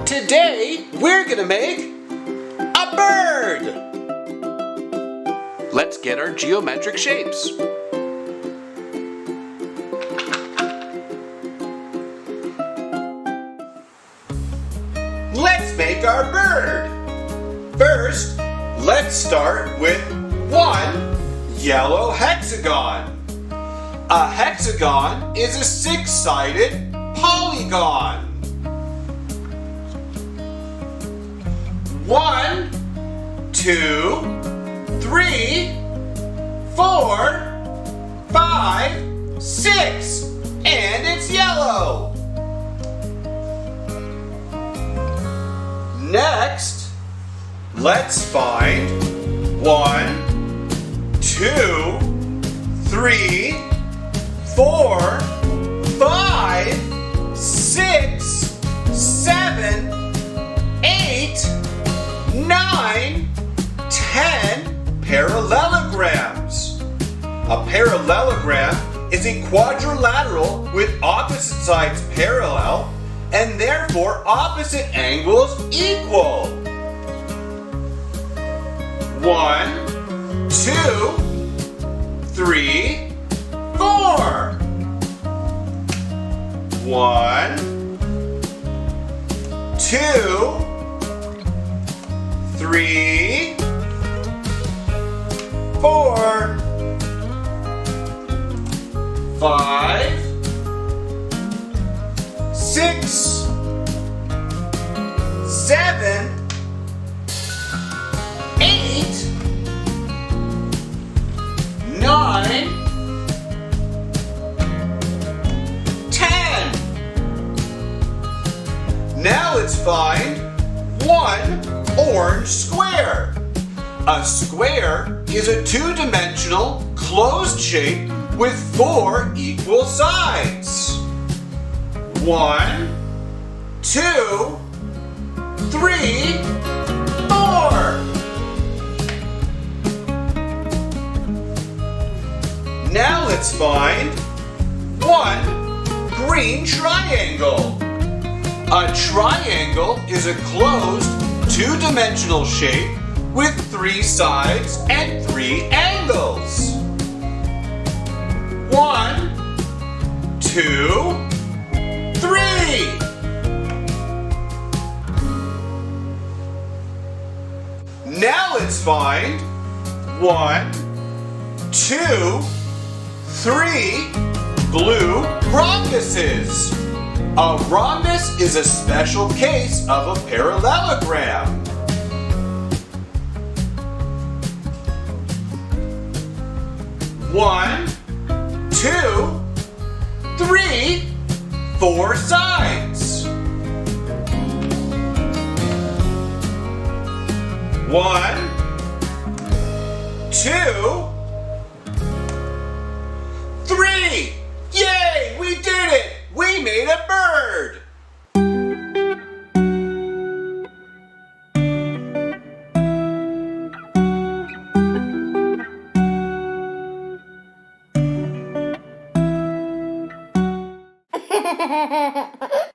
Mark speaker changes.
Speaker 1: Today, we're gonna make a bird! Let's get our geometric shapes. Let's make our bird! First, let's start with one yellow hexagon. A hexagon is a six-sided polygon. 1, 2, 3, 4, 5, 6, and it's yellow. Next, let's find 1, 2, 3, 4, 5, 6, 7, 8, 9, 10 parallelograms. A parallelogram is a quadrilateral with opposite sides parallel and therefore opposite angles equal. 1, 2, 3, 4. 1, 2, 3, 4, 5, 6, 7, 8, 9, 10. Now let's find one orange square. A square is a two-dimensional closed shape with 4 equal sides. 1, 2, 3, 4. Now let's find one green triangle. A triangle is a closed two-dimensional shape with 3 sides and 3 angles. 1, 2, 3. Now let's find 1, 2, 3 blue rhombuses. A rhombus is a special case of a parallelogram. 1, 2, 3, 4 sides. 1, 2, 3. Yay! We did it! We made a bird!